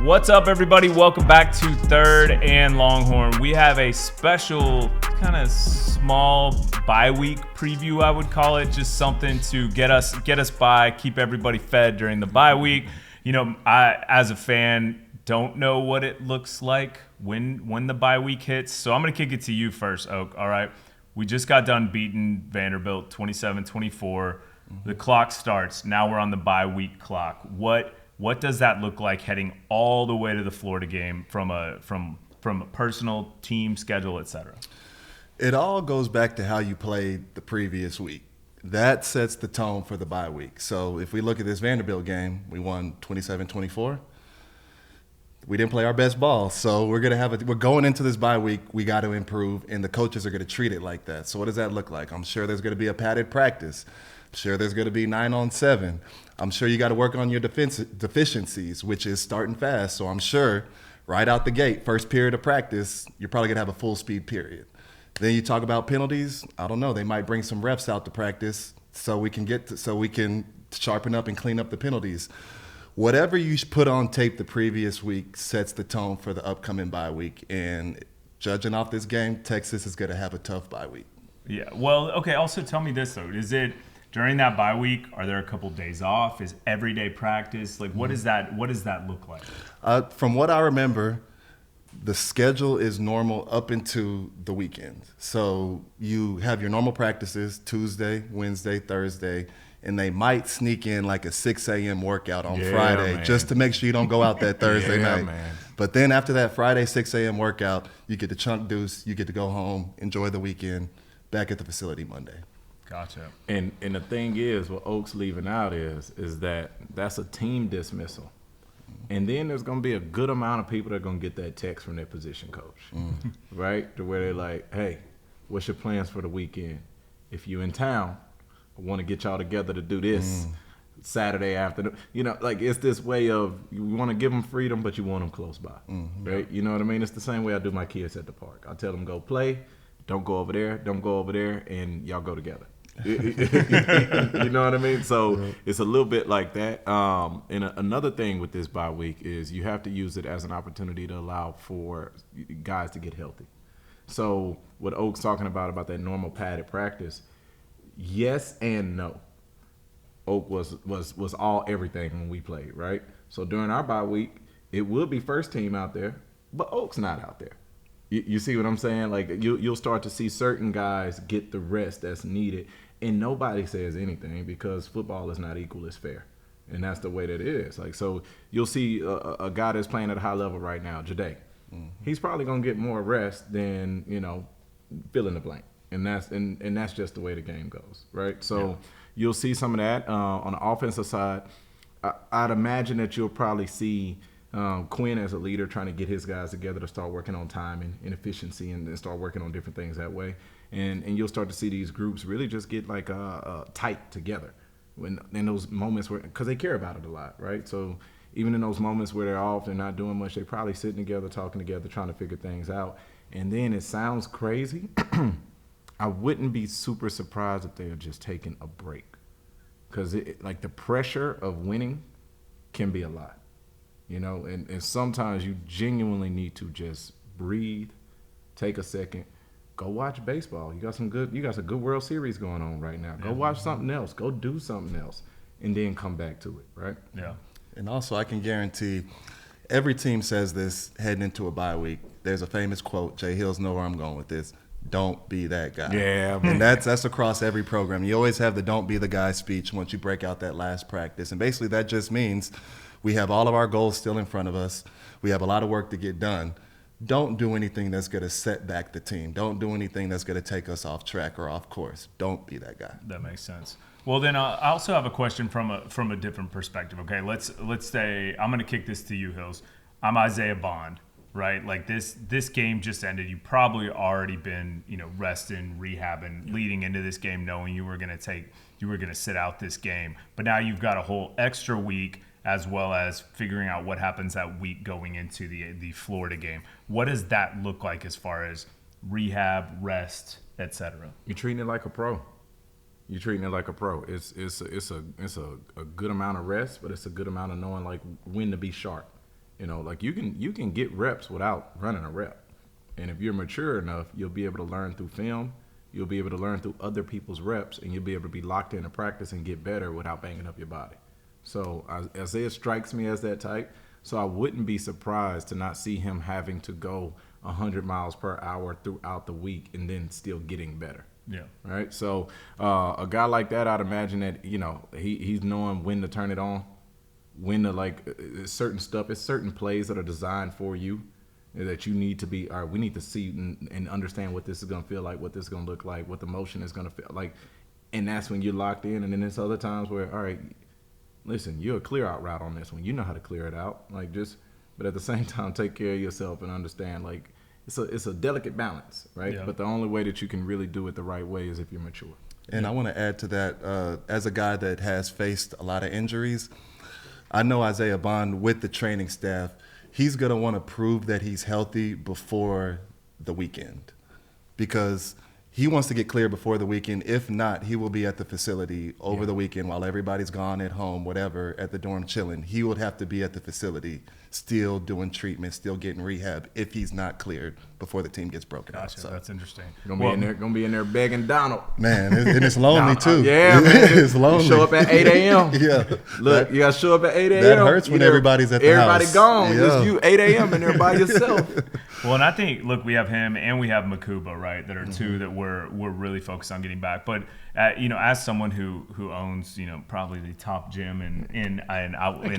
What's up, everybody? Welcome back to Third and Longhorn. We have a special kind of small bye week preview, I would call it, just something to get us by, keep everybody fed during the bye week. You know, I, as a fan, don't know what it looks like when the bye week hits. So I'm going to kick it to you first, Oak. All right. We just got done beating Vanderbilt 27-24. The clock starts. Now we're on the bye week clock. What does that look like heading all the way to the Florida game from a personal, team, schedule, etc.? It all goes back to how you played the previous week. That sets the tone for the bye week. So if we look at this Vanderbilt game, we won 27-24. We didn't play our best ball, so we're going into this bye week. We got to improve, and the coaches are going to treat it like that. So what does that look like? I'm sure there's going to be a padded practice. I'm sure there's going to be 9-on-7. I'm sure you got to work on your deficiencies, which is starting fast. So I'm sure right out the gate, first period of practice, you're probably going to have a full speed period. Then you talk about penalties. I don't know. They might bring some refs out to practice so we can sharpen up and clean up the penalties. Whatever you put on tape the previous week sets the tone for the upcoming bye week. And judging off this game, Texas is going to have a tough bye week. Yeah. Well, okay. Also, tell me this, though. Is it during that bye week, are there a couple days off? Is everyday practice? Like, what does that look like? From what I remember, the schedule is normal up into the weekend. So you have your normal practices Tuesday, Wednesday, Thursday, and they might sneak in like a 6 a.m. workout on Friday, man, just to make sure you don't go out that Thursday night. Man. But then after that Friday 6 a.m. workout, you get to chunk deuce, you get to go home, enjoy the weekend, back at the facility Monday. Gotcha. And the thing is, what Oak's leaving out is that's a team dismissal. And then there's going to be a good amount of people that are going to get that text from their position coach, right? To where they're like, hey, what's your plans for the weekend? If you're in town, I want to get y'all together to do this Saturday afternoon. You know, like it's this way of you want to give them freedom, but you want them close by, right? You know what I mean? It's the same way I do my kids at the park. I tell them go play, don't go over there, and y'all go together. You know what I mean? So it's a little bit like that. And another thing with this bye week is you have to use it as an opportunity to allow for guys to get healthy. So what Oak's talking about that normal padded practice, yes and no. Oak was all everything when we played, right? So during our bye week, it will be first team out there, but Oak's not out there. You see what I'm saying? Like you'll start to see certain guys get the rest that's needed, and nobody says anything because football is not equal, it's fair, and that's the way that it is. Like so, you'll see a guy that's playing at a high level right now, Jade. He's probably gonna get more rest than fill in the blank, and that's just the way the game goes, right? So you'll see some of that on the offensive side. I'd imagine that you'll probably see Quinn as a leader trying to get his guys together to start working on timing and efficiency and start working on different things that way. And you'll start to see these groups really just get like tight together in those moments where, because they care about it a lot, right? So even in those moments where they're off, they're not doing much, they're probably sitting together, talking together, trying to figure things out. And then it sounds crazy. I wouldn't be super surprised if they're just taking a break, because like the pressure of winning can be a lot. And sometimes you genuinely need to just breathe, take a second, go watch baseball. You got some good World Series going on right now. Go watch something else. Go do something else, and then come back to it, right? Yeah. And also, I can guarantee every team says this heading into a bye week. There's a famous quote. Jay Hills know where I'm going with this. Don't be that guy. Yeah, man. And that's across every program. You always have the don't be the guy speech once you break out that last practice. And basically that just means we have all of our goals still in front of us. We have a lot of work to get done. Don't do anything that's going to set back the team. Don't do anything that's going to take us off track or off course. Don't be that guy. That makes sense. Well, then I also have a question from a different perspective. Okay, let's say I'm going to kick this to you, Hills. I'm Isaiah Bond, right? Like this game just ended. You probably already been resting, rehabbing, leading into this game, knowing you were going to sit out this game. But now you've got a whole extra week, as well as figuring out what happens that week going into the Florida game. What does that look like as far as rehab, rest, etc.? You're treating it like a pro. It's a good amount of rest, but it's a good amount of knowing like when to be sharp. You know, like you can get reps without running a rep. And if you're mature enough, you'll be able to learn through film. You'll be able to learn through other people's reps, and you'll be able to be locked into practice and get better without banging up your body. So Isaiah strikes me as that type. So I wouldn't be surprised to not see him having to go 100 miles per hour throughout the week and then still getting better. Yeah. Right. So a guy like that, I'd imagine that, you know, he's knowing when to turn it on, when to certain stuff. It's certain plays that are designed for you that you need to be, all right, we need to see and understand what this is going to feel like, what this is going to look like, what the motion is going to feel like. And that's when you're locked in. And then there's other times where, all right, listen, you're a clear out route on this one. You know how to clear it out. But at the same time, take care of yourself and understand, like, it's a delicate balance, right? Yeah. But the only way that you can really do it the right way is if you're mature. And I want to add to that, as a guy that has faced a lot of injuries, I know Isaiah Bond with the training staff, he's going to want to prove that he's healthy before the weekend because he wants to get clear before the weekend. If not, he will be at the facility over the weekend while everybody's gone at home, whatever, at the dorm chilling. He would have to be at the facility still doing treatment, still getting rehab if he's not cleared before the team gets broken out. Gotcha. So That's interesting. Gonna be in there begging Donald. Man, and it's lonely too. Yeah, man. It's lonely. You show up at 8 a.m. Yeah. Look, you gotta show up at 8 a.m. That hurts when everybody's at the everybody house. gone. Yeah. Just you 8 a.m. and there by yourself. Well, and I think, look, we have him and we have Makuba, right? That are two that we're really focused on getting back. But you know, as someone who owns, you know, probably the top gym in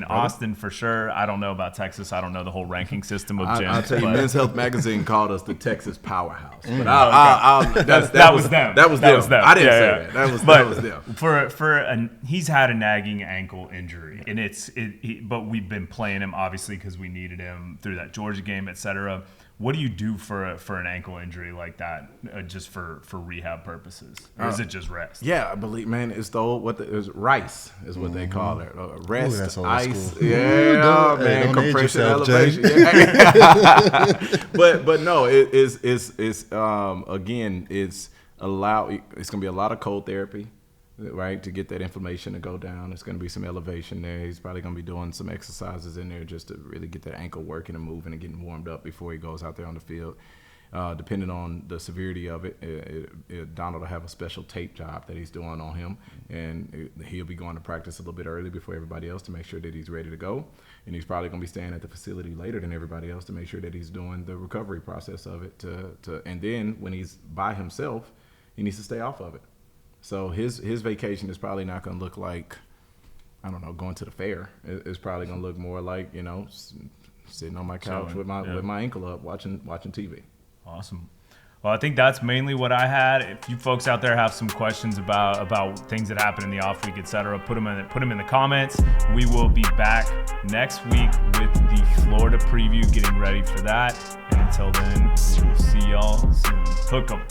Austin for sure. I don't know about Texas. I don't know the whole ranking system of gyms. I'll tell you, Men's Health Magazine called us the Texas powerhouse. But that was them. That was them. I didn't say that. That was them. He's had a nagging ankle injury, and but we've been playing him obviously because we needed him through that Georgia game, etc. What do you do for an ankle injury like that, just for rehab purposes, or is it just rest? Yeah, I believe, man, it's the old rice is what they call it. Rest, that's old ice, school. yeah, man, don't age compression, yourself, elevation. Jay. Yeah. but no, it's again, it's gonna be a lot of cold therapy, right, to get that inflammation to go down. It's going to be some elevation there. He's probably going to be doing some exercises in there just to really get that ankle working and moving and getting warmed up before he goes out there on the field. Depending on the severity of it, Donald will have a special tape job that he's doing on him, and he'll be going to practice a little bit early before everybody else to make sure that he's ready to go. And he's probably going to be staying at the facility later than everybody else to make sure that he's doing the recovery process of it. And then when he's by himself, he needs to stay off of it. So his vacation is probably not going to look like, I don't know, going to the fair. It's probably going to look more like, you know, sitting on my couch with my ankle up, watching TV. Awesome. Well, I think that's mainly what I had. If you folks out there have some questions about things that happen in the off week, etc., put them in the comments. We will be back next week with the Florida preview, getting ready for that. And until then, we will see y'all soon. Hook 'em.